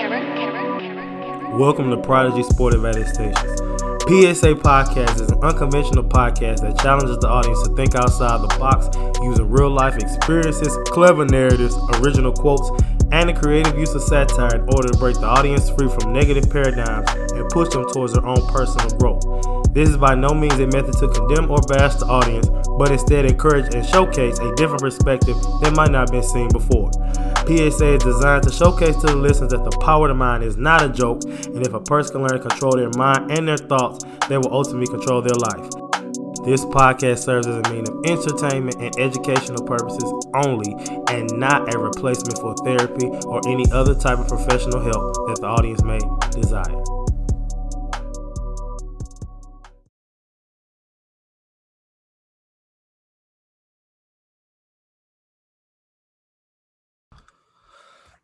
Welcome to Prodigy Sport Stations. P.S.A. podcast is an unconventional podcast that challenges the audience to think outside the box using real-life experiences, clever narratives, original quotes, and the creative use of satire in order to break the audience free from negative paradigms and push them towards their own personal growth. This is by no means a method to condemn or bash the audience, but instead encourage and showcase a different perspective that might not have been seen before. P.S.A. is designed to showcase to the listeners that the power of the mind is not a joke, and if a person can learn to control their mind and their thoughts, they will ultimately control their life. This podcast serves as a means of entertainment and educational purposes only, and not a replacement for therapy or any other type of professional help that the audience may desire.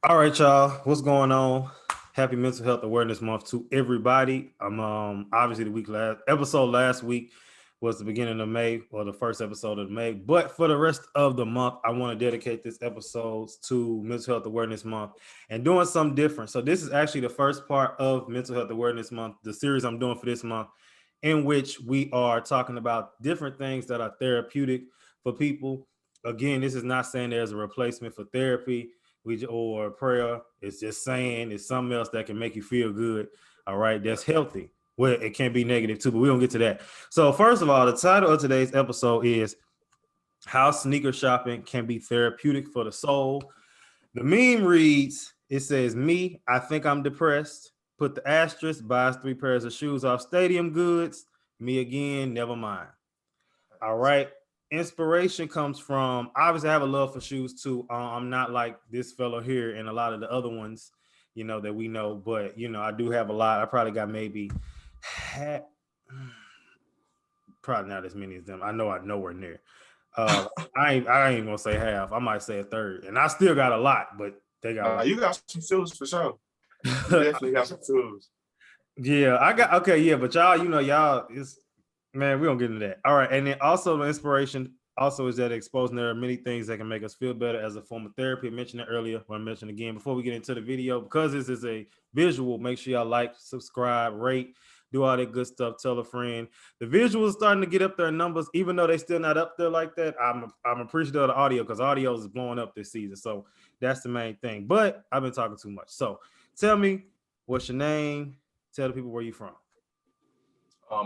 All right, y'all. What's going on? Happy Mental Health Awareness Month to everybody. Obviously the episode last week was the beginning of May, or the first episode of May. But for the rest of the month, I want to dedicate this episode to Mental Health Awareness Month and doing something different. So this is actually the first part of Mental Health Awareness Month, the series I'm doing for this month, in which we are talking about different things that are therapeutic for people. Again, this is not saying there's a replacement for therapy or prayer. It's just saying it's something else that can make you feel good. All right, that's healthy. Well, it can be negative too, but we don't get to that. So first of all, the title of today's episode is How Sneaker Shopping Can Be Therapeutic for the Soul. The meme reads, it says, me, I think I'm depressed. Put the asterisk, buys 3 pairs of shoes off Stadium Goods. Me again, never mind. All right. Inspiration comes from, obviously I have a love for shoes too. I'm not like this fellow here and a lot of the other ones, that we know, but I do have a lot. I probably got maybe probably not as many as them. I know I'm nowhere near. I ain't gonna say half. I might say a third, and I still got a lot, but they got you got some shoes for sure. You definitely got some shoes. Yeah, I got okay, yeah, but y'all is, man, we don't get into that. All right, and then also the inspiration also is that exposing there are many things that can make us feel better as a form of therapy. I mentioned it earlier, but I mentioned again before we get into the video, because this is a visual. Make sure y'all like, subscribe, rate, do all that good stuff. Tell a friend. The visuals starting to get up there in numbers, even though they still not up there like that. I'm appreciative of the audio because audio is blowing up this season, so that's the main thing. But I've been talking too much, so tell me what's your name. Tell the people where you're from.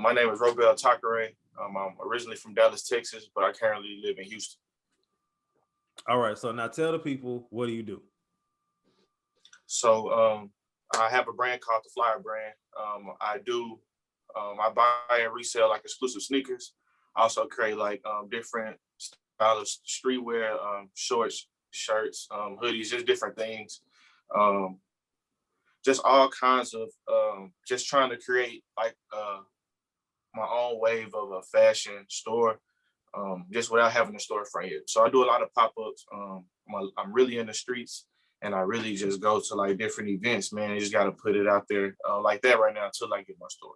My name is Robell Tocruray. I'm originally from Dallas, Texas, but I currently live in Houston. All right. So now tell the people, what do you do? So I have a brand called the Flyer brand. I buy and resell like exclusive sneakers. I also create like different styles, streetwear, shorts, shirts, hoodies, just different things. Just all kinds of just trying to create like my own wave of a fashion store, just without having a storefront yet. So I do a lot of pop-ups. I'm really in the streets, and I really just go to like different events, man. You just got to put it out there like that right now until I get my store.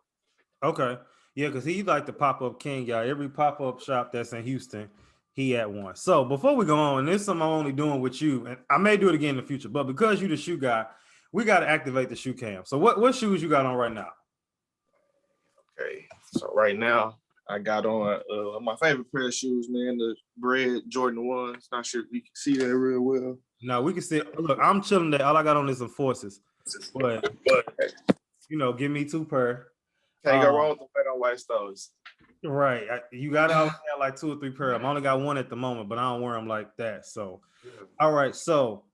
Okay. Yeah, because he's like the pop-up king, y'all. Every pop-up shop that's in Houston, he at one. So before we go on, this is something I'm only doing with you, and I may do it again in the future, but because you're the shoe guy, we got to activate the shoe cam. So what shoes you got on right now? Okay, so right now I got on my favorite pair of shoes, man, the red Jordan 1s. Not sure if you can see that real well. No, we can see. Look, I'm chilling there. All I got on is some Forces, but give me 2 pair. Can't go wrong with the white on white stones. Right, you gotta have like 2 or 3 pair. I only got 1 at the moment, but I don't wear them like that. So, all right. So,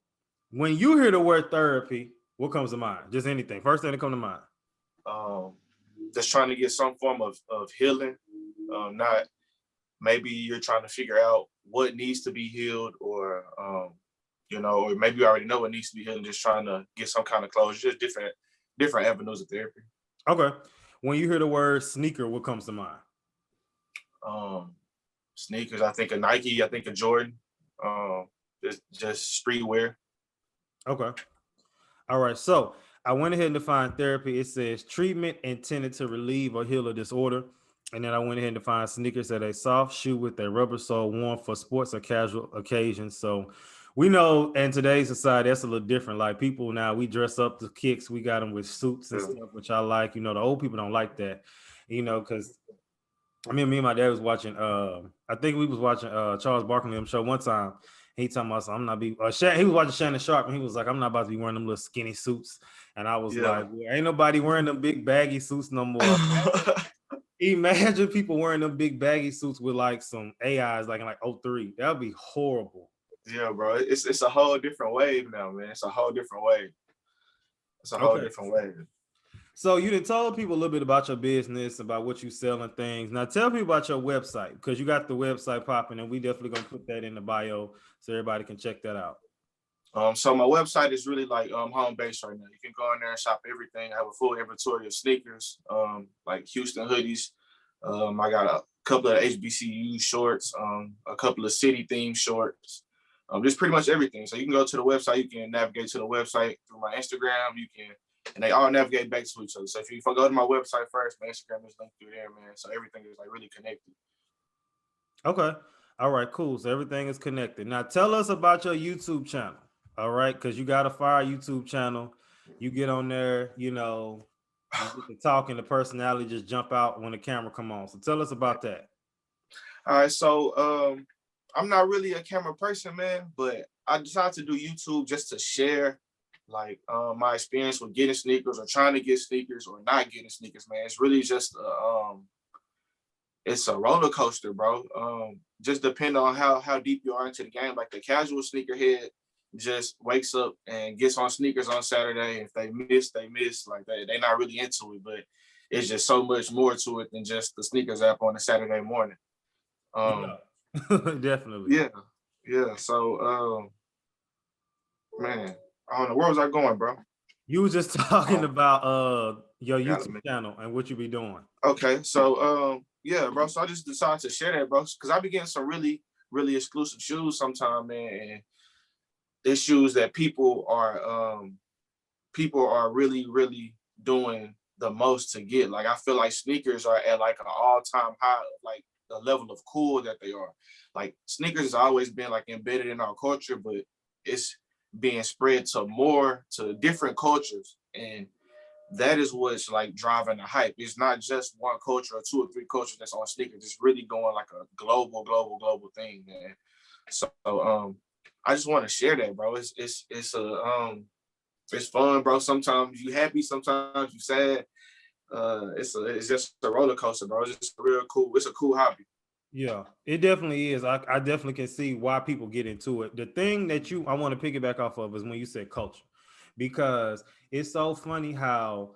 when you hear the word therapy, what comes to mind? Just anything. First thing that comes to mind. Just trying to get some form of healing. Not maybe you're trying to figure out what needs to be healed, or or maybe you already know what needs to be healed and just trying to get some kind of closure. Just different avenues of therapy. Okay. When you hear the word sneaker, what comes to mind? Sneakers, I think of Nike, I think of Jordan. Just streetwear. Okay. All right. So I went ahead and defined therapy. It says treatment intended to relieve or heal a disorder. And then I went ahead and defined sneakers as a soft shoe with a rubber sole worn for sports or casual occasions. So we know in today's society that's a little different. Like people now, we dress up the kicks, we got them with suits and Yeah. stuff, which I like. The old people don't like that, because me and my dad was watching. I think we was watching Charles Barkley show one time. He talking about I'm not be. He was watching Shannon Sharp, and he was like, "I'm not about to be wearing them little skinny suits." And I was Yeah. like, well, "Ain't nobody wearing them big baggy suits no more." Imagine people wearing them big baggy suits with like some AIs, like in like '03. That would be horrible. Yeah, bro. It's a whole different wave now, man. It's a whole different wave. It's a whole Okay. different wave. So you done told people a little bit about your business, about what you sell and things. Now tell me about your website, because you got the website popping, and we definitely gonna put that in the bio so everybody can check that out. So my website is really like home base right now. You can go in there and shop everything. I have a full inventory of sneakers, like Houston hoodies. I got a couple of HBCU shorts, a couple of city themed shorts. Just pretty much everything. So you can go to the website. You can navigate to the website through my Instagram. And they all navigate back to each other. So if I go to my website first, my Instagram is linked through there, man. So everything is like really connected. Okay. All right, cool. So everything is connected. Now tell us about your YouTube channel. All right, because you got a fire YouTube channel. You get on there, you get to talk and the personality just jump out when the camera come on. So tell us about that. All right, so I'm not really a camera person, man, but I decided to do YouTube just to share like my experience with getting sneakers or trying to get sneakers or not getting sneakers, man. It's really just it's a roller coaster, bro. Just depending on how deep you are into the game. Like the casual sneakerhead just wakes up and gets on sneakers on Saturday. If they miss, they miss. Like they not really into it, but it's just so much more to it than just the sneakers app on a Saturday morning. Yeah, definitely. Yeah, yeah. So man, I don't know, where was I going, bro? You was just talking about your Got YouTube channel and what you be doing. Okay, so yeah, bro. So I just decided to share that, bro, because I be getting some really, really exclusive shoes sometime, man. And it's shoes that people are really, really doing the most to get. Like I feel like sneakers are at like an all-time high, like the level of cool that they are. Like sneakers has always been like embedded in our culture, but it's being spread to different cultures. And that is what's like driving the hype. It's not just one culture or two or three cultures that's on sneakers. It's really going like a global thing, man. So I just want to share that, bro. It's fun, bro. Sometimes you happy, sometimes you sad. It's just a roller coaster, bro. It's just real cool. It's a cool hobby. Yeah, it definitely is. I definitely can see why people get into it. The thing that I want to piggyback off of is when you said culture, because it's so funny how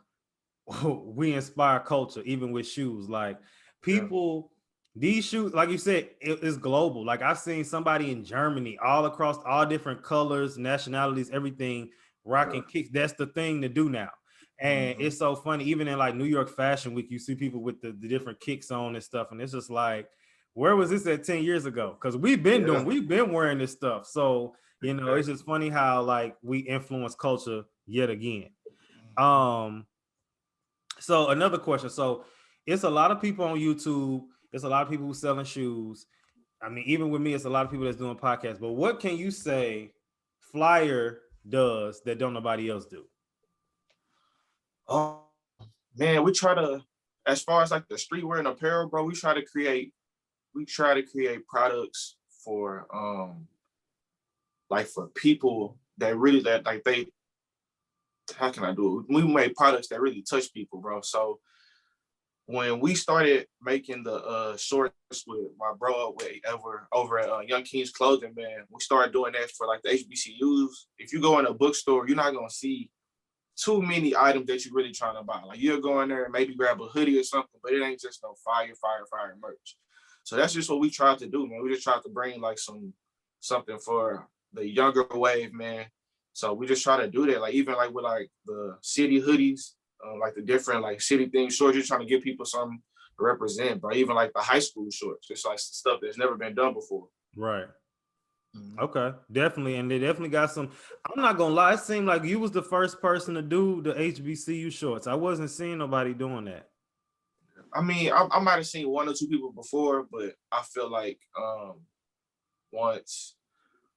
we inspire culture, even with shoes. Like Yeah. people, these shoes, like you said, it's global. Like I've seen somebody in Germany, all across all different colors, nationalities, everything, rocking kicks. That's the thing to do now. And it's so funny, even in like New York Fashion Week, you see people with the different kicks on and stuff. And it's just like, where was this at 10 years ago? Because we've been wearing this stuff. So, it's just funny how like we influence culture yet again. So another question. So it's a lot of people on YouTube. It's a lot of people who selling shoes. I mean, even with me, it's a lot of people that's doing podcasts. But what can you say Flyer does that don't nobody else do? Oh man, we try to, as far as like the streetwear and apparel, bro, we try to create products for like for people that really that like they how can I do it? We make products that really touch people, bro. So when we started making the shorts with my bro over at Young King's Clothing, man, we started doing that for like the HBCUs. If you go in a bookstore, you're not gonna see too many items that you're really trying to buy. Like you'll go in there and maybe grab a hoodie or something, but it ain't just no fire merch. So that's just what we tried to do, man. We just tried to bring like something for the younger wave, man. So we just try to do that. Like even like with like the city hoodies, like the different like city themed shorts, you're trying to give people something to represent, bro. Even like the high school shorts, it's like stuff that's never been done before. Right. Okay, definitely. And they definitely got some. I'm not gonna lie, it seemed like you was the first person to do the HBCU shorts. I wasn't seeing nobody doing that. I mean, I might have seen one or two people before, but I feel like once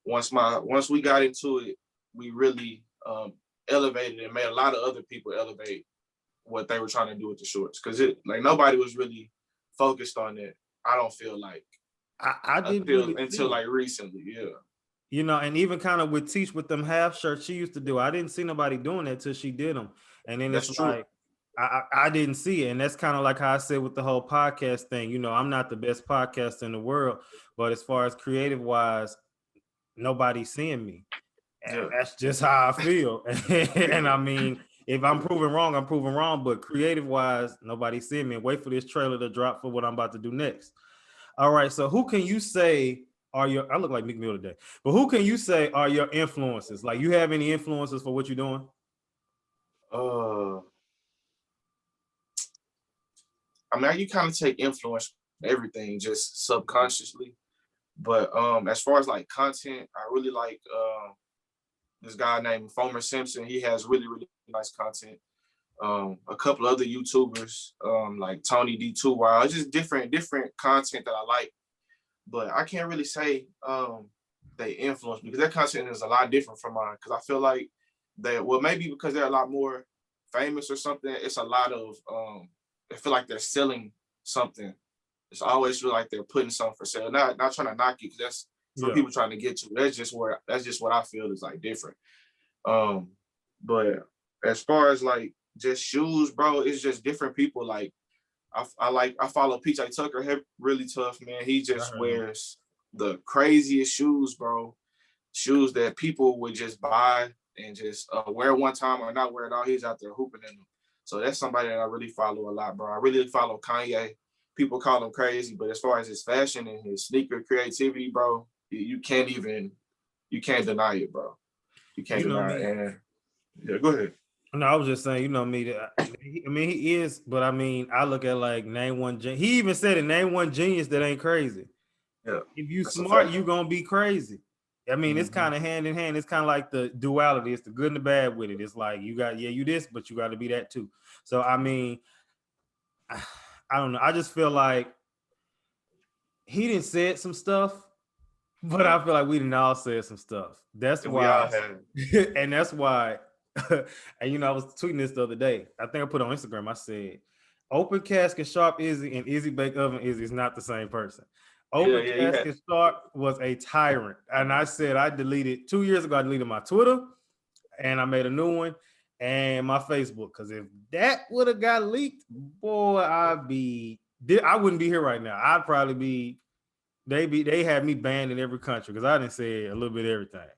once we got into it, we really elevated and made a lot of other people elevate what they were trying to do with the shorts, because it like nobody was really focused on it. I don't feel like I didn't really until see it. like recently, yeah. You know, and even kind of with Teach with them half shirts she used to do. I didn't see nobody doing that till she did them. And then That's it's true. like, I didn't see it. And that's kind of like how I said with the whole podcast thing. You know, I'm not the best podcaster in the world, but as far as creative wise, nobody's seeing me. And Yeah. that's just how I feel. And I mean, if I'm proven wrong, I'm proven wrong. But creative wise, nobody's seeing me. Wait for this trailer to drop for what I'm about to do next. All right. So who can you say are your, I look like Meek Mill today, but who can you say are your influences? Like, you have any influences for what you're doing? Uh, I mean, you kind of take influence from everything just subconsciously. But as far as like content, I really like this guy named Fomer Simpson. He has really, really nice content. A couple other YouTubers, like Tony D2 Wild, just different content that I like. But I can't really say they influence me, because their content is a lot different from mine. Because I feel like well, maybe because they're a lot more famous or something, it's a lot of I feel like they're selling something. It's always feel like they're putting something for sale. Not trying to knock you, because that's some Yeah. people trying to get to. That's just what I feel is like different. Um, but as far as like just shoes, bro, it's just different people. Like I follow P.S.A Tucker, really tough, man. He I just heard him. wears the craziest shoes, bro. Shoes that people would just buy and just wear one time or not wear at all. He's out there hooping in them. So that's somebody that I really follow a lot, bro. I really follow Kanye. People call him crazy, but as far as his fashion and his sneaker creativity, bro, you can't deny it, bro. You can't You know deny it. me. And yeah, go ahead. No, I was just saying, you know me. I mean, he is, but I mean, I look at like name one. He even said it. Name one genius that ain't crazy. Yeah, If you that's a smart, fact. you gonna be crazy. I mean, it's kind of hand in hand. It's kind of like the duality. It's the good and the bad with it. It's like you got, yeah, you this, but you got to be that too. So I mean, I don't know. I just feel like he didn't said some stuff, but I feel like we didn't all said some stuff. That's And we all why, have. and that's why. And you know, I was tweeting this the other day. I think I put on Instagram. I said, "Open casket sharp Izzy and Izzy bake oven Izzy is not the same person." Yeah, Open yeah, he had. casket sharp was a tyrant, and I said I deleted 2 years ago. I deleted my Twitter, and I made a new one, and my Facebook. Because if that would have got leaked, boy, I wouldn't be here right now. I'd probably be. They had me banned in every country because I didn't say a little bit of everything.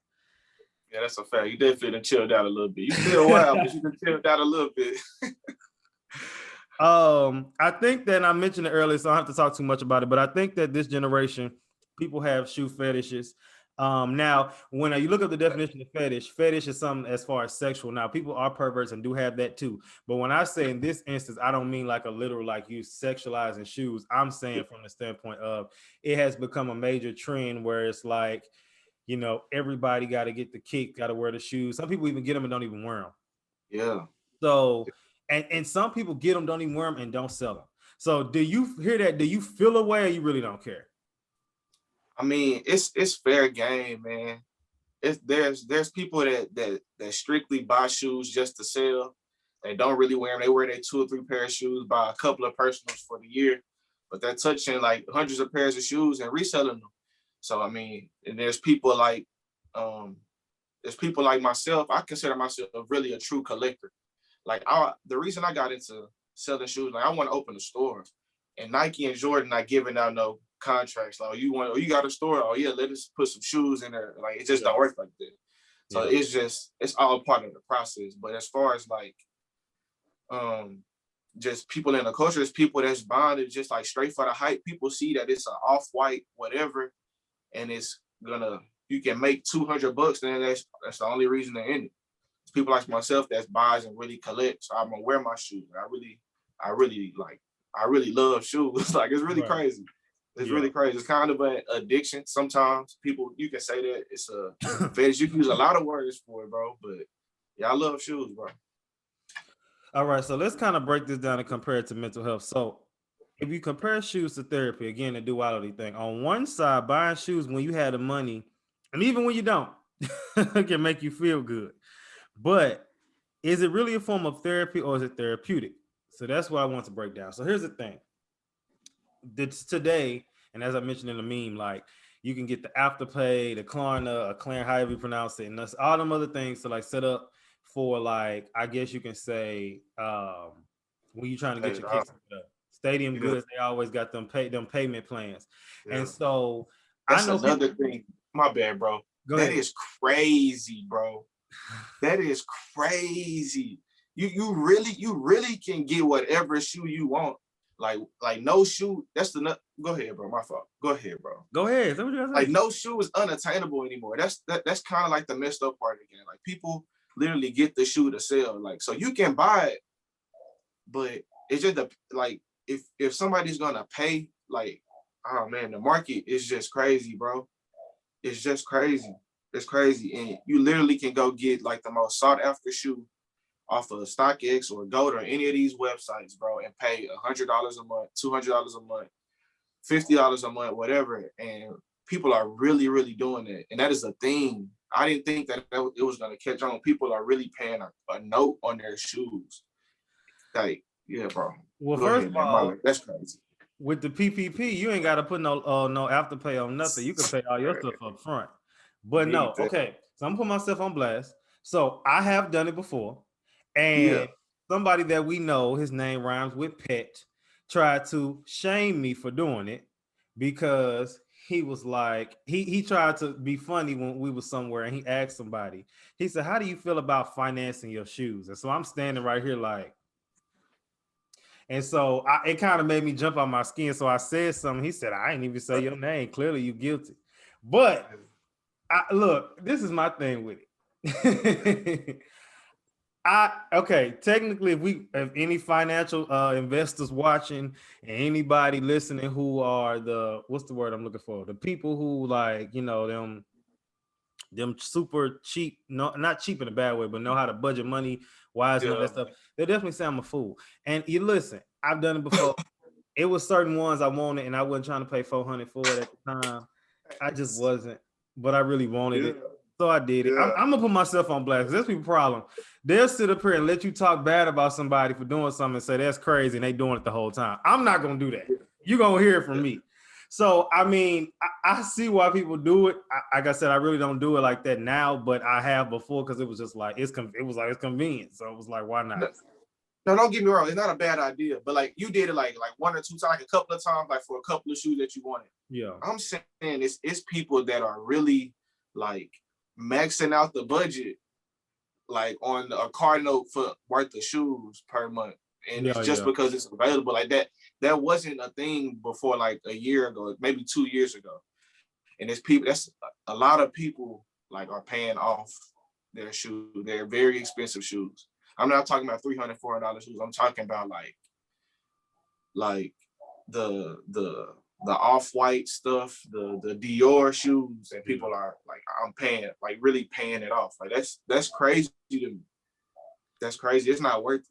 Yeah, that's a fact. You definitely done chilled out a little bit. You still wild, but you done chilled out a little bit. I think that I mentioned it earlier, so I don't have to talk too much about it. But I think that this generation, people have shoe fetishes. Now, when you look up the definition of fetish is something as far as sexual. Now, people are perverts and do have that too. But when I say in this instance, I don't mean like a literal like you sexualizing shoes. I'm saying from the standpoint of it has become a major trend where it's like, you know, everybody got to get the kick, got to wear the shoes. Some people even get them and don't even wear them. Yeah. So, and some people get them, don't even wear them, and don't sell them. So, do you hear that? Do you feel a way, or you really don't care? I mean, it's fair game, man. There's people that strictly buy shoes just to sell. They don't really wear them. They wear their 2 or 3 pair of shoes, buy a couple of personals for the year, but they're touching like hundreds of pairs of shoes and reselling them. So I mean, and um, there's people like myself. I consider myself really a true collector. Like the reason I got into selling shoes, like I want to open a store, and Nike and Jordan not giving out no contracts. Like you got a store, oh yeah, let us put some shoes in there. Like it just don't work like that. So Yeah. it's all part of the process. But as far as like just people in the culture, it's people that's bonded just like straight for the hype. People see that it's an off-white whatever, and you can make $200, and that's the only reason they're in it. It's people like myself that buys and really collects. So I'm gonna wear my shoes. I really love shoes. Like it's really Right. crazy. It's Yeah. really crazy. It's kind of an addiction. Sometimes people, you can say that it's a fetish. You can use a lot of words for it, bro. But yeah, I love shoes, bro. All right. So let's kind of break this down and compare it to mental health. So if you compare shoes to therapy, again, the duality thing. On one side, buying shoes when you had the money And even when you don't, it can make you feel good. But is it really a form of therapy or is it therapeutic? So that's what I want to break down. So here's the thing. That's today, and as I mentioned in the meme, like you can get the Afterpay, the Klarna, or Clear, however you pronounce it, and that's all them other things to like set up for like I guess you can say when you're trying to get Hey, your kicks up. Stadium yeah, Goods, they always got them payment plans. And yeah. so I That's know people another thing. My bad, bro. go That ahead. is crazy, bro. That is crazy. You really can get whatever shoe you want. Like no shoe. That's the. Go ahead, bro. My fault. Go ahead, bro. Go ahead. Is that what you gotta Like say? no shoe is unattainable anymore. That's kind of like the messed up part again. Like people literally get the shoe to sell. Like so you can buy it, but it's just like if somebody's gonna pay, like, oh man, the market is just crazy, bro. It's just crazy. It's crazy. And you literally can go get like the most sought after shoe off of StockX or GOAT or any of these websites, bro, and pay $100 a month, $200 a month, $50 a month, whatever. And people are really, really doing it. And that is a thing. I didn't think that it was going to catch on. People are really paying a note on their shoes. Like, yeah, bro. Well, Go first ahead, of man. all, That's crazy. with the PPP, you ain't got to put no Afterpay on nothing. You can pay all your stuff up front. But no, Need that. okay. So I'm gonna put myself on blast. So I have done it before, Yeah. and somebody that we know, his name rhymes with Pet, tried to shame me for doing it because he was like he tried to be funny when we were somewhere and he asked somebody. He said, "How do you feel about financing your shoes?" And so I'm standing right here like. And so it kind of made me jump on my skin. So I said something. He said, I ain't even say your name. Clearly, you guilty. But look, this is my thing with it. Okay, technically, if any financial investors watching and anybody listening who are what's the word I'm looking for? The people who like, them super cheap, no, not cheap in a bad way, but know how to budget money wise and all that Yeah. stuff. They definitely say I'm a fool. And you listen, I've done it before. It was certain ones I wanted, and I wasn't trying to pay $400 for it at the time. I just wasn't, but I really wanted Yeah. it, so I did it. I'm Yeah. gonna put myself on blast. That's the problem. They'll sit up here and let you talk bad about somebody for doing something and say that's crazy, and they doing it the whole time. I'm not gonna do that. You're gonna hear it from me. So I mean, I see why people do it. Like I said, I really don't do it like that now, but I have before because it was just like it's convenient. So it was like, why not? No, don't get me wrong. It's not a bad idea, but like you did it like one or two times, like a couple of times, like for a couple of shoes that you wanted. Yeah. I'm saying it's people that are really like maxing out the budget, like on a car note for worth of shoes per month, and it's just Yeah. because it's available like that. That wasn't a thing before like a year ago, maybe 2 years ago. And it's people. That's a lot of people like are paying off their shoes. They're very expensive shoes. I'm not talking about $300, $400 shoes. I'm talking about like the off-white stuff, the Dior shoes, and people are like, I'm paying, like really paying it off. Like that's crazy to me. That's crazy. It's not worth it.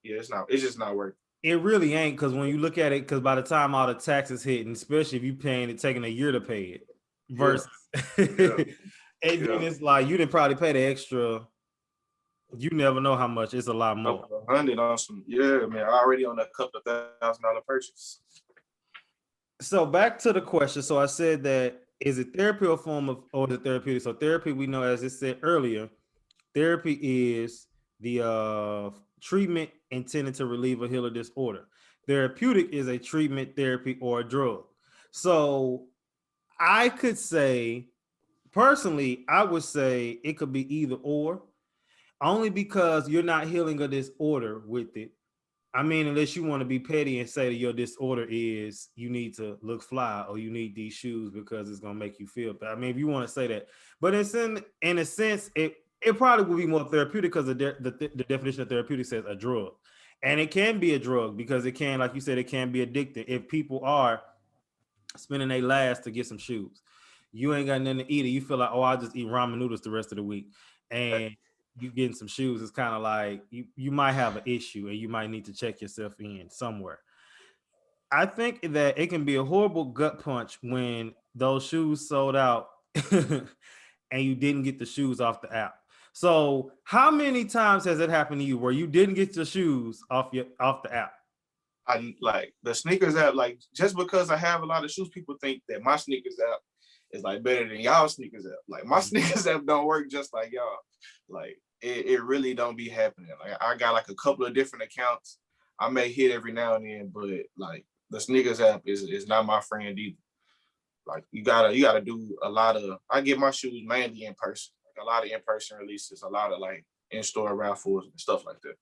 It's not. It's just not worth it. It really ain't, because when you look at it, because by the time all the taxes hit, and especially if you paying it, taking a year to pay it, it. versus, Yeah, and then yeah. it's like you didn't probably pay the extra. You never know how much. It's a lot more. Couple of hundred on some. Yeah, man. Already on a couple of $1,000 purchase. So back to the question. So I said that is it therapy or form of or the therapeutic? So therapy, we know, as it said earlier, therapy is the treatment intended to relieve or heal a disorder. Therapeutic is a treatment, therapy, or a drug. So I could say, personally, I would say it could be either or, only because you're not healing a disorder with it. I mean, unless you want to be petty and say that your disorder is you need to look fly or you need these shoes because it's gonna make you feel bad. I mean, if you want to say that, but in a sense, it probably would be more therapeutic because the definition of therapeutic says a drug, and it can be a drug because it can, like you said, it can be addictive if people are spending their last to get some shoes. You ain't got nothing to eat, and you feel like, oh, I'll just eat ramen noodles the rest of the week, and you getting some shoes. It's kind of like you might have an issue, and you might need to check yourself in somewhere. I think that it can be a horrible gut punch when those shoes sold out and you didn't get the shoes off the app. So how many times has it happened to you where you didn't get your shoes off the app? I like the sneakers app. Like just because I have a lot of shoes, people think that my sneakers app is like better than y'all sneakers app. Like my sneakers app don't work just like y'all. Like it really don't be happening. Like I got like a couple of different accounts. I may hit every now and then, but like the sneakers app is not my friend either. Like you gotta do a lot of. I get my shoes mainly in person. Like a lot of in person releases, a lot of like in store raffles and stuff like that.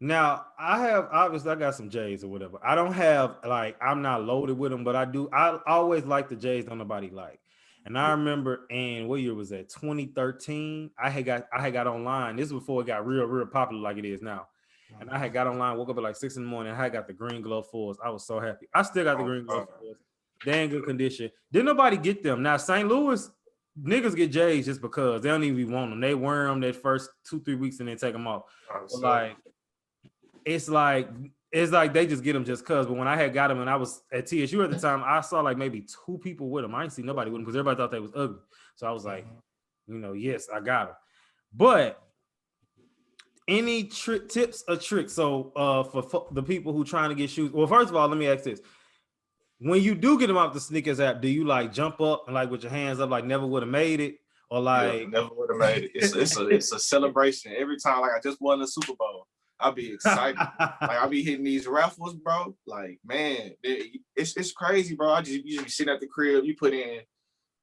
Now I have obviously I got some J's or whatever. I don't have like I'm not loaded with them, but I do. I always like the J's that nobody like. And I remember in what year was that? 2013. I had got online. This was before it got real popular like it is now. And I had got online, woke up at like 6 in the morning. I had got the green glove fours. I was so happy. I still got the green glove fours. They in good condition. Didn't nobody get them. Now St. Louis niggas get J's just because they don't even want them. They wear them that first 2-3 weeks and then take them off. But like it's like they just get them just cause. But when I had got them and I was at TSU at the time, I saw like maybe 2 people with them. I didn't see nobody with them because everybody thought they was ugly. So I was like, yes, I got them. But any tips or tricks? So for the people who trying to get shoes. Well, first of all, let me ask this. When you do get them off the sneakers app, do you like jump up and like with your hands up like never would have made it? Or like never would have made it. It's a celebration. Every time like I just won the Super Bowl. I'll be excited. Like I'll be hitting these raffles, bro. Like, man, it's crazy, bro. You just be sitting at the crib, you put in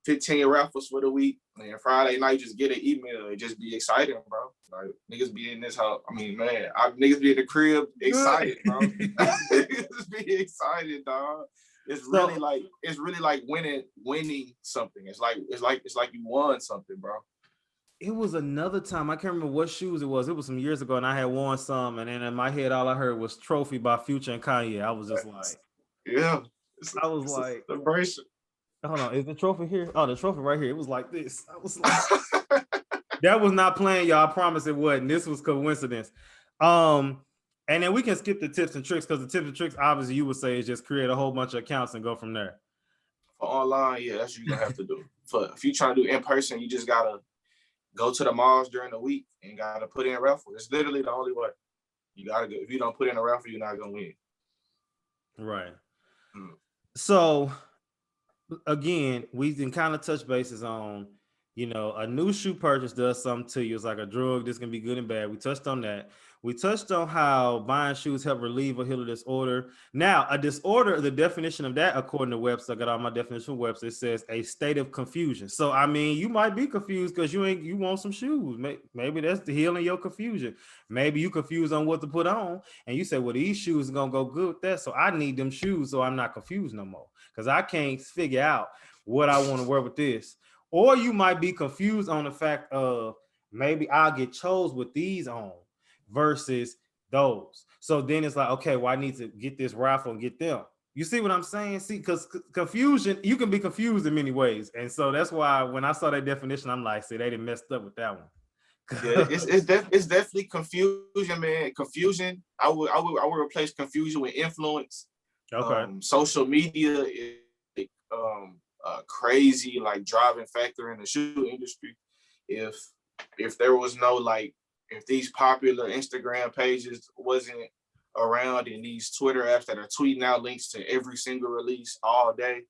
15 raffles for the week, and Friday night you just get an email. It just be exciting, bro. Like niggas be in this house. I mean, man, niggas be in the crib excited, bro. Niggas be excited, dog. It's really like winning something. It's like you won something, bro. It was another time. I can't remember what shoes it was. It was some years ago, and I had worn some, and then in my head, all I heard was "Trophy" by Future and Kanye. I was just like, yeah. I was like, celebration. Hold on, is the trophy here? Oh, the trophy right here. It was like this. I was like, that was not playing, y'all. I promise it wasn't. This was coincidence. And then we can skip the tips and tricks because the tips and tricks, obviously, you would say is just create a whole bunch of accounts and go from there. For online, yeah, that's what you're gonna have to do. If you're trying to do in person, you just gotta go to the malls during the week and gotta put in a raffle. It's literally the only way. You gotta go. If you don't put in a raffle, you're not gonna win. Right. So again, we can kind of touch bases on, a new shoe purchase does something to you. It's like a drug. This can be good and bad. We touched on that. We touched on how buying shoes help relieve or heal a disorder. Now, a disorder, the definition of that, according to Webster, I got all my definition from Webster, it says a state of confusion. So, I mean, you might be confused because you want some shoes. Maybe that's the healing your confusion. Maybe you confused on what to put on, and you say, well, these shoes are going to go good with that, so I need them shoes so I'm not confused no more because I can't figure out what I want to wear with this. Or you might be confused on the fact of maybe I'll get chose with these on versus those. So then it's like, okay, well, I need to get this raffle and get them. You see what I'm saying? See, because confusion, you can be confused in many ways. And so that's why when I saw that definition, I'm like, see, they didn't messed up with that one. Yeah, it's definitely confusion, man. Confusion. I would replace confusion with influence. Okay. Social media is a crazy like driving factor in the shoe industry. If there was no if these popular Instagram pages wasn't around and these Twitter apps that are tweeting out links to every single release all day,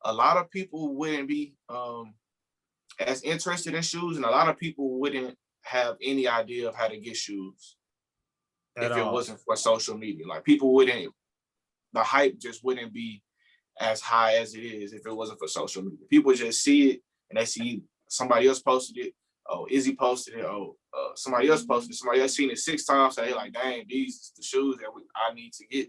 a lot of people wouldn't be as interested in shoes, and a lot of people wouldn't have any idea of how to get shoes if it wasn't for social media. Like people wouldn't, the hype just wouldn't be as high as it is if it wasn't for social media. People just see it and they see somebody else posted it. Oh, Izzy posted it. Oh, somebody else posted it. Somebody else seen it 6 times. So they like, dang, these is the shoes that I need to get.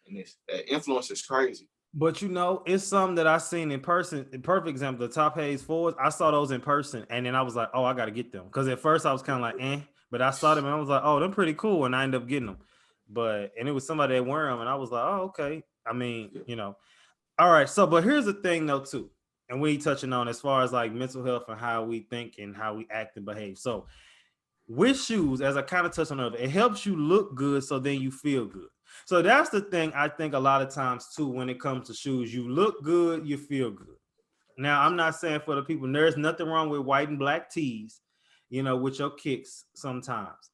And that influence is crazy. But it's something that I seen in person. A perfect example, the Top Haze 4s. I saw those in person, and then I was like, oh, I got to get them. Because at first I was kind of like, but I saw them and I was like, oh, they're pretty cool. And I ended up getting them. And it was somebody that wear them, and I was like, oh, okay. I mean, All right. So, but here's the thing though, too. And we touching on as far as like mental health and how we think and how we act and behave. So with shoes, as I kind of touched on earlier, it helps you look good so then you feel good. So that's the thing I think a lot of times too when it comes to shoes. You look good, you feel good. Now, I'm not saying for the people, there's nothing wrong with white and black tees, with your kicks sometimes.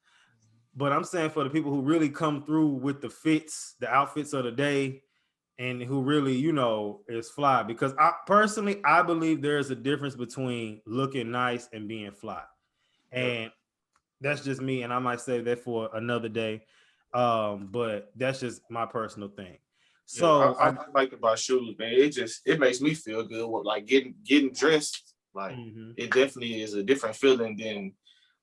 But I'm saying for the people who really come through with the fits, the outfits of the day, and who really, is fly. Because I believe there is a difference between looking nice and being fly. Yeah. And that's just me. And I might say that for another day. But that's just my personal thing. Yeah, So I like about shoes, man. It makes me feel good with like getting dressed. Like Mhm. it definitely is a different feeling than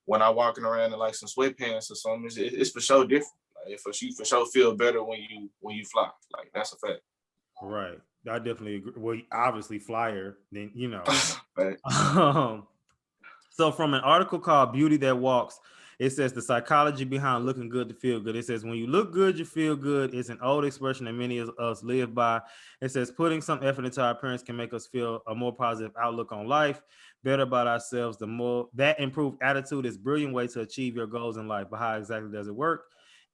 when I walking around in like some sweatpants or something. It's for sure different. Like you for sure feel better when you fly. Like that's a fact. Right. I definitely agree. Well, obviously flyer than, Fact. Um, so from an article called Beauty That Walks, it says the psychology behind looking good to feel good. It says when you look good, you feel good. It's an old expression that many of us live by. It says putting some effort into our appearance can make us feel a more positive outlook on life, better about ourselves. The more that improved attitude is a brilliant way to achieve your goals in life. But how exactly does it work?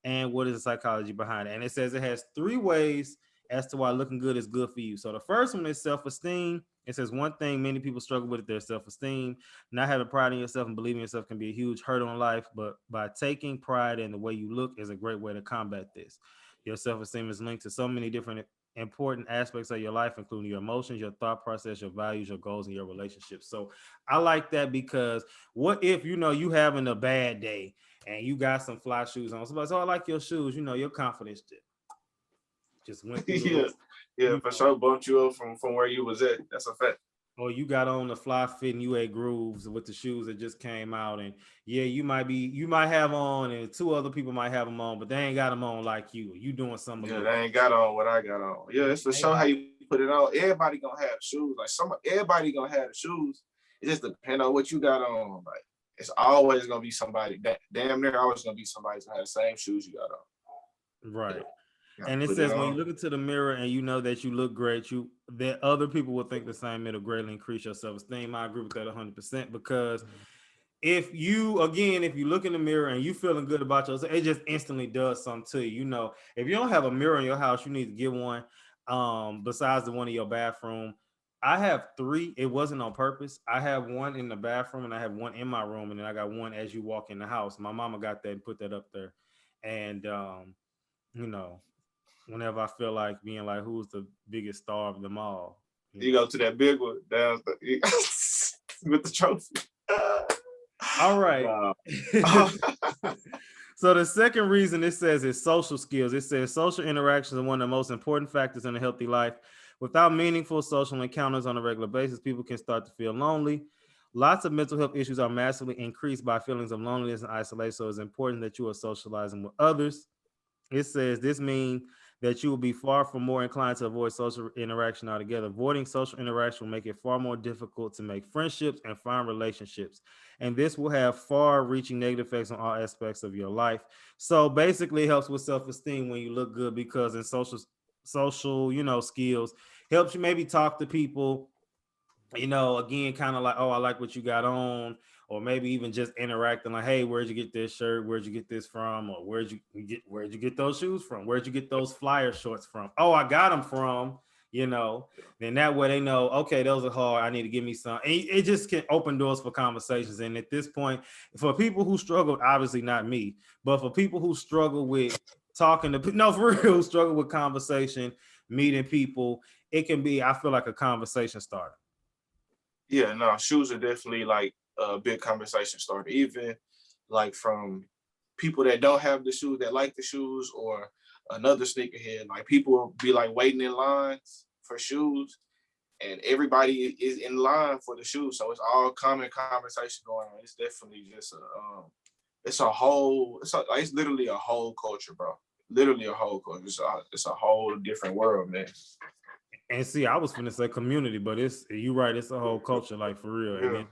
And what is the psychology behind it? And it says it has 3 ways as to why looking good is good for you. So the first one is self-esteem. It says one thing many people struggle with is their self-esteem. Not having pride in yourself and believing in yourself can be a huge hurdle in life, but by taking pride in the way you look is a great way to combat this. Your self-esteem is linked to so many different important aspects of your life, including your emotions, your thought process, your values, your goals, and your relationships. So I like that because what if you having a bad day and you got some fly shoes on? Somebody says, "Oh, I like your shoes." Your confidence just went through the Yeah, roof. yeah, for sure bumped you up from where you was at. That's a fact. Or you got on the fly fitting you at grooves with the shoes that just came out, and yeah, you might have on, and 2 other people might have them on, but they ain't got them on like you doing something a Yeah, little. they ain't got on what I got on. Yeah, it's for They sure how like, you put it on. Everybody gonna have shoes. Like everybody gonna have the shoes. It just depends on what you got on. Like it's always gonna be somebody that damn near always gonna be somebody gonna have the same shoes you got on. right. You gotta And it put it says when you on. look into the mirror and you know that you look great, that other people will think the same. It'll greatly increase your self-esteem. I agree with that 100% because if you look in the mirror and you feeling good about yourself, it just instantly does something to you. If you don't have a mirror in your house, you need to get one. Besides the one in your bathroom, I have 3. It wasn't on purpose. I have one in the bathroom and I have one in my room, and then I got one as you walk in the house. My mama got that and put that up there. And you know, whenever I feel like being like, who's the biggest star of them all? You go to that big one down with the trophy. All right. Nah. So the second reason it says is social skills. It says social interactions are one of the most important factors in a healthy life. Without meaningful social encounters on a regular basis, people can start to feel lonely. Lots of mental health issues are massively increased by feelings of loneliness and isolation. So it's important that you are socializing with others. It says this means that you will be far from more inclined to avoid social interaction altogether. Avoiding social interaction will make it far more difficult to make friendships and find relationships. And this will have far reaching negative effects on all aspects of your life. So basically it helps with self-esteem when you look good because in social, skills helps you maybe talk to people, again, kind of like, oh, I like what you got on, or maybe even just interacting like, hey, where'd you get this shirt? Where'd you get this from? Or where'd you get those shoes from? Where'd you get those flyer shorts from? Oh, I got them from, you know, then that way they know, okay, those are hard. I need to give me some. And it just can open doors for conversations. And at this point, for people who struggle, obviously not me, but for people who struggle with talking to, no, for real, who struggle with conversation, meeting people, it can be, I feel like a conversation starter. Yeah, no, shoes are definitely like a big conversation starter. Even like from people that don't have the shoes that like the shoes, or another sneakerhead. Like people will be like waiting in lines for shoes, and everybody is in line for the shoes. So it's all common conversation going on. It's definitely just it's literally a whole culture, bro. Literally a whole culture. It's a whole different world, man. And see, I was finna say community, but you right, it's a whole culture, like for real. And Yeah, then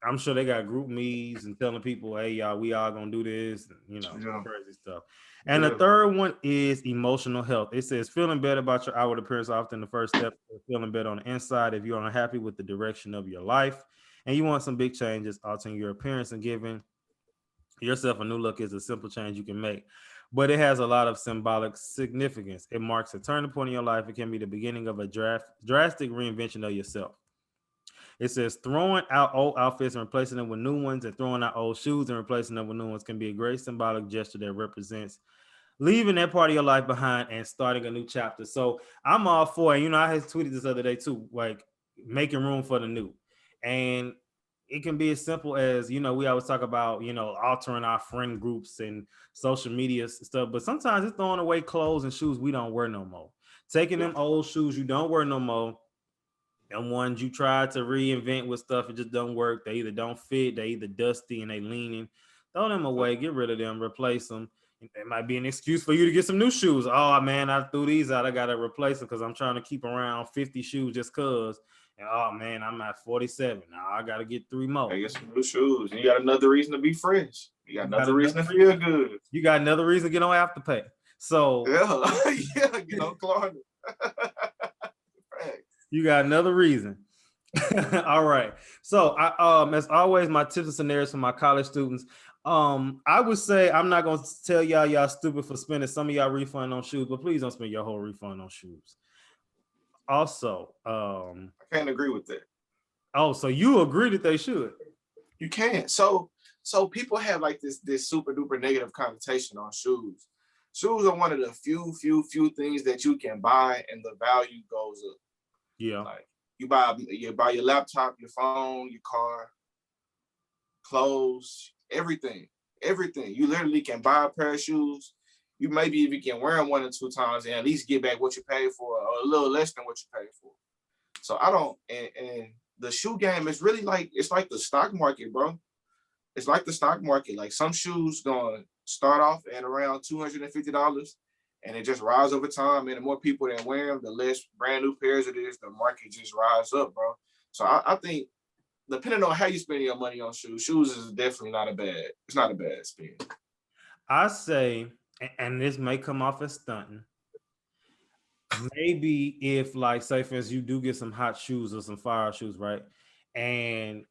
I'm sure they got group meetings and telling people, hey, y'all, we all gonna do this, yeah, crazy stuff. And the yeah. third one is emotional health. It says feeling better about your outward appearance often the first step is feeling better on the inside. If you're unhappy with the direction of your life and you want some big changes, altering your appearance and giving yourself a new look is a simple change you can make, but it has a lot of symbolic significance. It marks a turning point in your life. It can be the beginning of a drastic reinvention of yourself. It says throwing out old outfits and replacing them with new ones, and throwing out old shoes and replacing them with new ones can be a great symbolic gesture that represents leaving that part of your life behind and starting a new chapter. So I'm all for it. I had tweeted this other day too, like making room for the new. And it can be as simple as, we always talk about, altering our friend groups and social media stuff, but sometimes it's throwing away clothes and shoes we don't wear no more. Taking them old shoes you don't wear no more, and ones you try to reinvent with stuff, it just don't work. They either don't fit, they either dusty and they leaning. Throw them away, get rid of them, replace them. It might be an excuse for you to get some new shoes. Oh man, I threw these out. I gotta replace them because I'm trying to keep around 50 shoes just cause. And oh man, I'm at 47. Now I gotta get 3 more. I get some new shoes. And you got another reason to be fresh. You got another reason to feel good. You got another reason to get on Afterpay. So yeah, get on Klarna. You got another reason. All right. So as always, my tips and scenarios for my college students. I would say I'm not gonna tell y'all stupid for spending some of y'all refund on shoes, but please don't spend your whole refund on shoes. Also, I can't agree with that. Oh, so you agree that they should? You can't. So people have like this super duper negative connotation on shoes. Shoes are one of the few things that you can buy and the value goes up. Yeah. Like you buy your laptop, your phone, your car, clothes, everything. You literally can buy a pair of shoes. You maybe even can wear them 1 or 2 times and at least get back what you paid for, or a little less than what you paid for. So I don't, and the shoe game is really it's like the stock market, bro. It's like the stock market. Like some shoes gonna start off at around $250 and it just rise over time. And the more people that wear them, the less brand new pairs it is, the market just rise up, bro. So I think depending on how you spend your money on shoes is definitely it's not a bad spend. I say, and this may come off as stunting, maybe if like, say for instance, you do get some hot shoes or some fire shoes, right? And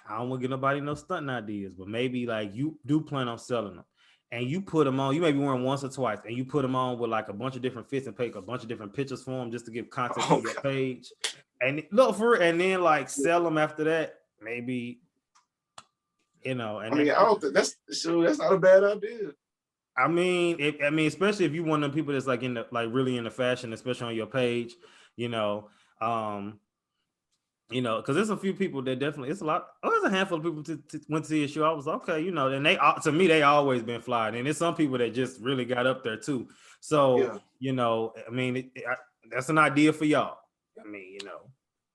I don't want to get nobody no stunting ideas, but maybe like you do plan on selling them and you put them on, you may be wearing once or twice and you put them on with like a bunch of different fits and take a bunch of different pictures for them just to give content to your page and look for it and then like sell them after that, maybe, and I don't think that's not a bad idea. I mean, especially if you one of them people that's like in the really into fashion, especially on your page, because there's a few people that definitely, it's a lot. Oh, there's a handful of people went to see a show. I was okay, and they, to me, they always been fly, and there's some people that just really got up there too. So that's an idea for y'all.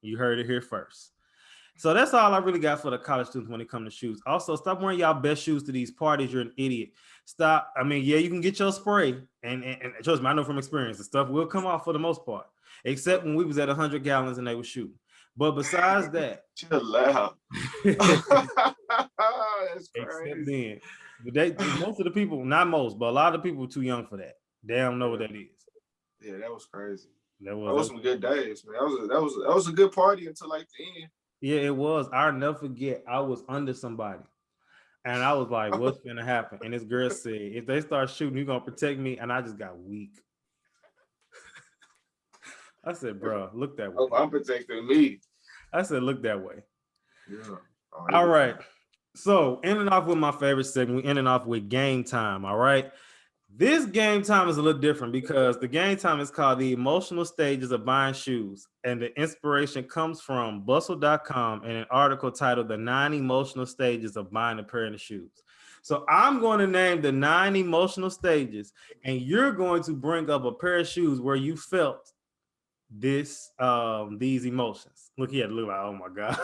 You heard it here first. So that's all I really got for the college students when it comes to shoes. Also, stop wearing y'all best shoes to these parties. You're an idiot. Stop. You can get your spray. And trust me, I know from experience, the stuff will come off for the most part. Except when we was at 100 gallons and they were shooting. But besides that. Chill out. That's crazy. Except then. But most of the people, not most, but a lot of people were too young for that. They don't know what that is. Yeah, that was crazy. That was some good days, man. That was a good party until like the end. Yeah, it was. I'll never forget. I was under somebody. And I was like, what's going to happen? And this girl said, if they start shooting, you're going to protect me. And I just got weak. I said, bro, look that way. Oh, I'm protecting me. I said, look that way. Yeah. All right. So ending off with my favorite segment, we ending off with game time. All right. This game time is a little different because the game time is called the emotional stages of buying shoes. And the inspiration comes from bustle.com and an article titled The 9 Emotional Stages of Buying a Pair of Shoes. So I'm going to name the 9 emotional stages and you're going to bring up a pair of shoes where you felt these emotions. Look here, look like, oh my God.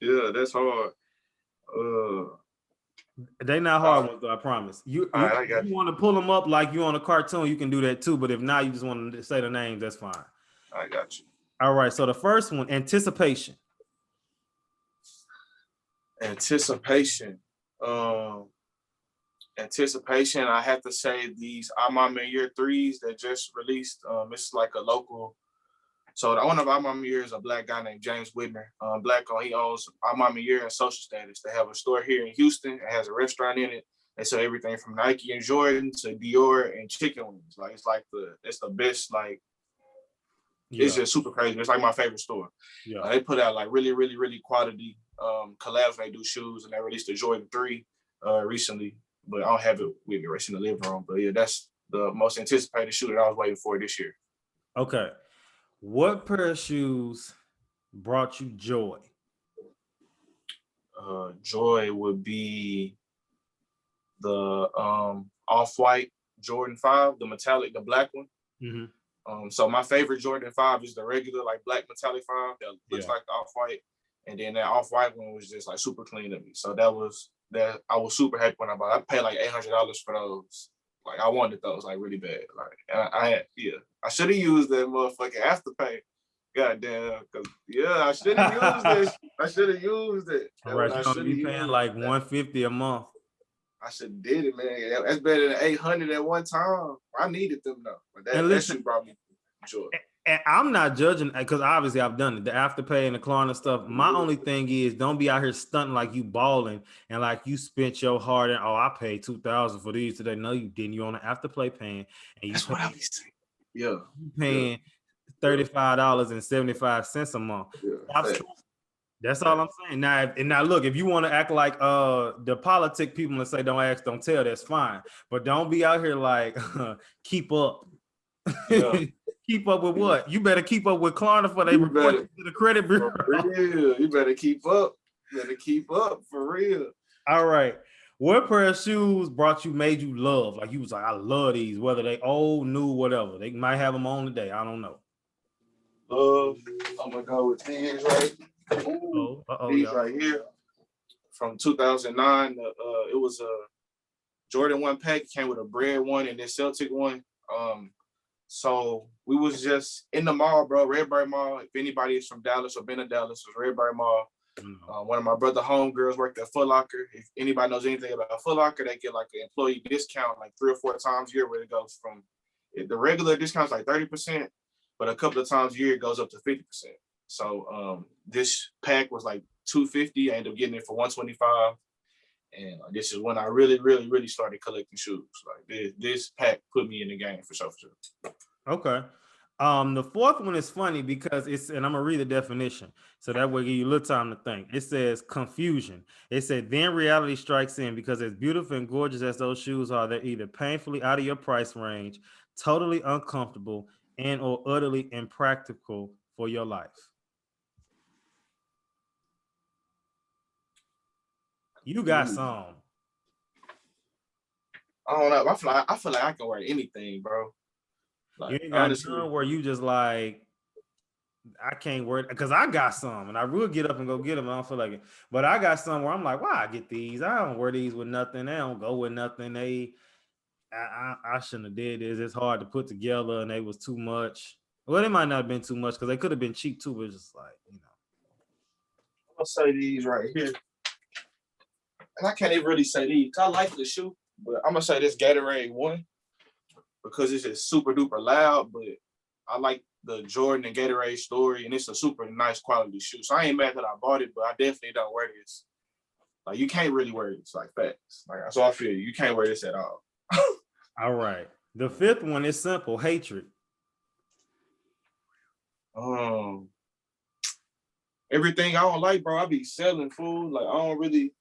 Yeah, that's hard. They not hard ones though, I promise. You want to pull them up like you on a cartoon, you can do that too. But if not, you just want to say the names, that's fine. I got you. All right. So the first one, anticipation. Anticipation. Anticipation. I have to say these Mama Year 3s that just released. It's like a local. So the owner of Mama Year is a Black guy named James Whitner. He owns Mama Year and Social Status. They have a store here in Houston. It has a restaurant in it. They sell everything from Nike and Jordan to Dior and chicken wings. Like it's the best It's Yeah. just super crazy. It's like my favorite store. Yeah. They put out like really, really, really quality collabs when they do shoes, and they released the Jordan 3 recently, but I don't have it with me right in the living room. But yeah, that's the most anticipated shoe that I was waiting for this year. Okay. What pair of shoes brought you joy? Joy would be the off-white Jordan 5, the metallic, the black one. Mm-hmm. So my favorite Jordan 5 is the regular like black metallic 5 that looks Yeah. like the off-white. And then that off-white one was just like super clean to me. So that I was super happy when I bought it. I paid like $800 for those. Like I wanted those like really bad. Like I should have used that motherfucking Afterpay. Goddamn, cause I should have used it. I should have used it. All That's right, what I you're should gonna have be paying used. like $150 a month. I should have did it, man. That's better than 800 at one time. I needed them though. But that shit brought me joy. And I'm not judging because obviously I've done it, the Afterpay and the Klarna stuff. My only thing is don't be out here stunting like you balling and like you spent your heart and I paid $2,000 for these today. No, you didn't. You on the Afterpay paying and you That's what I be saying. Yeah. paying $35.75 a month. Yeah. That's all I'm saying. Now look, if you want to act like the politic people and say don't ask, don't tell, that's fine. But don't be out here like keep up. Yeah. Keep up with what? You better keep up with Klarna for they report to the credit bureau. For real. You better keep up. You better keep up for real. All right. What pair of shoes made you love? Like you was like, I love these, whether they old, new, whatever. They might have them on today. I don't know. I'm gonna go with these right. These right here from 2009. It was a Jordan 1 pack. It came with a bread one and then Celtic one. So we was just in the mall, bro. Redbird Mall. If anybody is from Dallas or been to Dallas, it was Redbird Mall. One of my brother homegirls worked at Foot Locker. If anybody knows anything about Foot Locker, they get like an employee discount like 3 or 4 times a year, where it goes from the regular discount's like 30%, but a couple of times a year it goes up to 50%. So this pack was like $250. I ended up getting it for $125. And this is when I really, really, really started collecting shoes. Like this pack put me in the game for sure. Okay. The fourth one is funny because and I'm gonna read the definition so that way give you a little time to think. It says confusion. It said then reality strikes in because as beautiful and gorgeous as those shoes are, they're either painfully out of your price range, totally uncomfortable, and or utterly impractical for your life. You got some. I don't know. I feel like I can wear anything, bro. Like, you ain't got none where you just like, I can't wear it because I got some and I will get up and go get them. I don't feel like it, but I got some where I'm like, why I get these? I don't wear these with nothing. They don't go with nothing. I shouldn't have did this. It's hard to put together and they was too much. Well, it might not have been too much because they could have been cheap too, but it's just like, I'll say these right here. And I can't even really say these. I like the shoe, but I'm gonna say this Gatorade 1 because it's just super duper loud, but I like the Jordan and Gatorade story, and it's a super nice quality shoe. So I ain't mad that I bought it, but I definitely don't wear this. Like you can't really wear this, like facts. Like so I feel you can't wear this at all. All right. The fifth one is simple: hatred. Everything I don't like, bro. I be selling food. Like I don't really.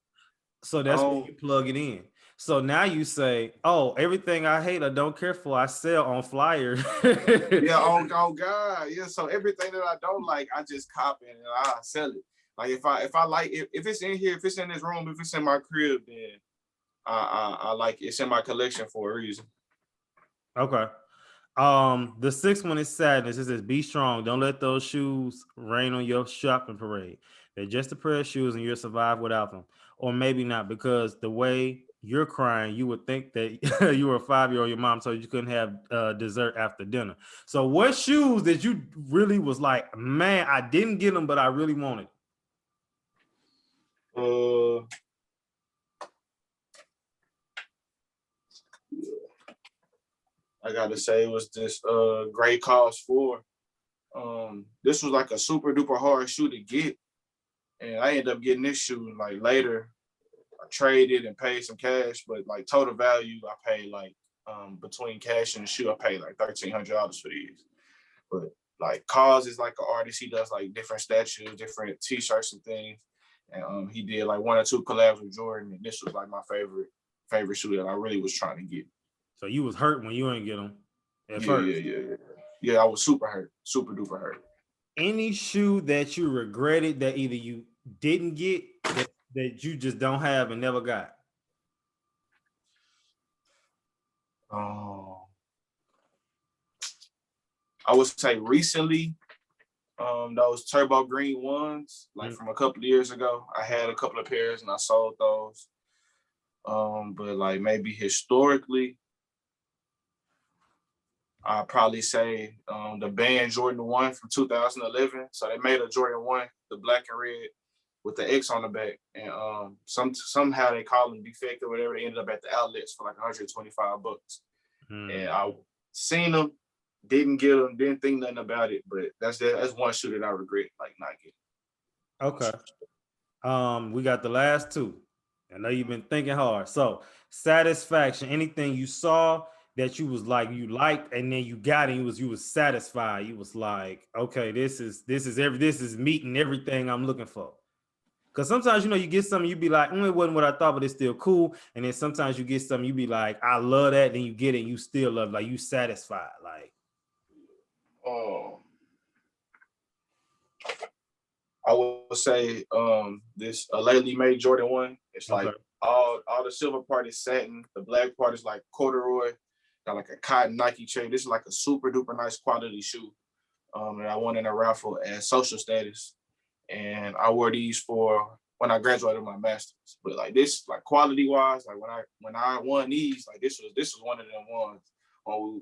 So that's when you plug it in. So now you say, oh, everything I hate or don't care for, I sell on flyers. Yeah, oh God. Yeah. So everything that I don't like, I just copy and I sell it. Like if I like if it's in here, if it's in this room, if it's in my crib, then I like it's in my collection for a reason. Okay. The sixth one is sadness. It says, be strong. Don't let those shoes rain on your shopping parade. They're just a pair of shoes and you'll survive without them. Or maybe not, because the way you're crying, you would think that you were a 5-year-old, your mom told you couldn't have dessert after dinner. So what shoes that you really was like, man, I didn't get them, but I really wanted? I gotta say it was this Great Cause 4. This was like a super duper hard shoe to get. And I ended up getting this shoe like later. I traded and paid some cash, but like total value, I paid like between cash and the shoe, I paid like $1,300 for these. But like Cause is like an artist. He does like different statues, different t-shirts and things. And he did like 1 or 2 collabs with Jordan. And this was like my favorite shoe that I really was trying to get. So you was hurt when you didn't get them at Yeah, first. Yeah, I was super hurt, super duper hurt. Any shoe that you regretted that either you didn't get that you just don't have and never got? I would say recently, those turbo green ones, like from a couple of years ago, I had a couple of pairs and I sold those. But like maybe historically, I'd probably say the band Jordan 1 from 2011. So they made a Jordan 1, the black and red with the X on the back. And somehow they called them defective or whatever. They ended up at the outlets for like $125. And I seen them, didn't get them, didn't think nothing about it. But that's one shoe that I regret like not getting. Okay. We got the last 2. I know you've been thinking hard. So satisfaction, anything you saw that you was like you liked and then you got it, you was satisfied. You was like, okay, this is meeting everything I'm looking for. Because sometimes, you get something, you be like, it wasn't what I thought, but it's still cool. And then sometimes you get something, you be like, I love that. Then you get it, and you still love it. Like, you satisfied. Like, I would say this lately made Jordan 1. It's like all the silver part is satin, the black part is like corduroy, got like a cotton Nike chain. This is like a super duper nice quality shoe. And I won in a raffle as social status. And I wore these for when I graduated my master's. But like this, like quality wise, like when I won these, like this was one of them ones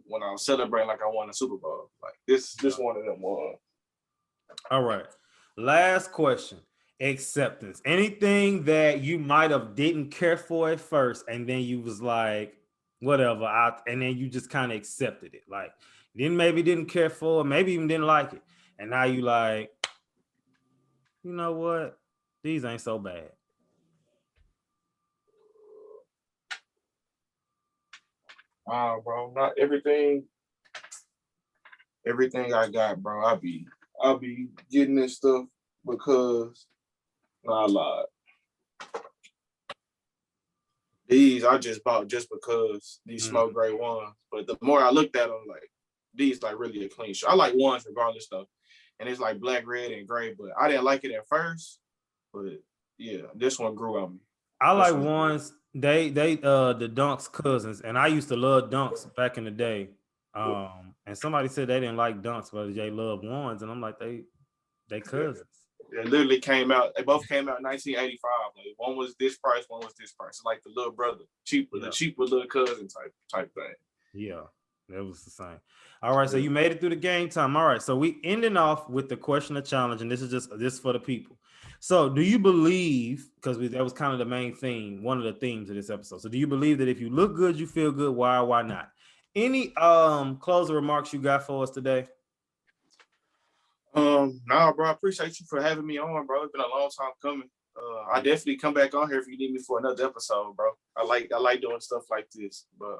when I was celebrating like I won a Super Bowl. Like this one of them ones. All right. Last question. Acceptance. Anything that you might have didn't care for at first, and then you was like, whatever, and then you just kind of accepted it. Like, then maybe didn't care for it, maybe even didn't like it. And now you like, you know what? These ain't so bad. Bro, not everything I got, bro. I'll be getting this stuff because I lied. These I just bought just because these smoke gray ones. But the more I looked at them, like these like really a clean shoe. I like ones regardless though. And it's like black, red, and gray. But I didn't like it at first. But yeah, this one grew on me. I like ones. They the Dunks cousins, and I used to love Dunks back in the day. And somebody said they didn't like Dunks, but they love ones, and I'm like, they cousins. They literally came out. They both came out in 1985. Like one was this price, one was this price. Like the little brother, the cheaper little cousin type thing. Yeah, that was the same. All right, so you made it through the game time. All right, so we ending off with the question of challenge, and this is for the people. So, do you believe, because that was kind of the main theme, one of the themes of this episode. So, do you believe that if you look good, you feel good? Why or why not? Any closing remarks you got for us today? Nah, bro. I appreciate you for having me on, bro. It's been a long time coming. I definitely come back on here if you need me for another episode, bro. I like doing stuff like this. But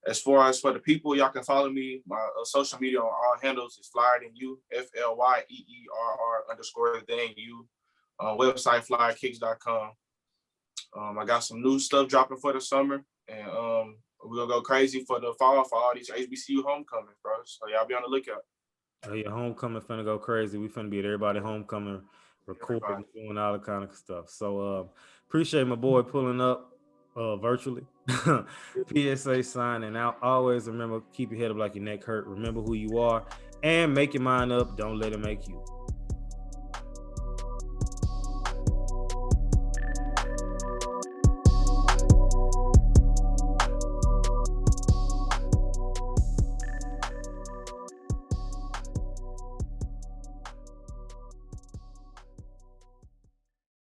as far as for the people, y'all can follow me. My social media on all handles is Flyer Than You, FLYEERR_ThanYou. Website flyerkicks.com. I got some new stuff dropping for the summer, and we're gonna go crazy for the fall for all these HBCU homecomings, bro. So y'all be on the lookout. Oh, yeah, homecoming finna go crazy. We finna be at everybody homecoming, recording, doing all the kind of stuff. So appreciate my boy pulling up virtually. P.S.A. signing out. Always remember, keep your head up like your neck hurt. Remember who you are and make your mind up. Don't let it make you.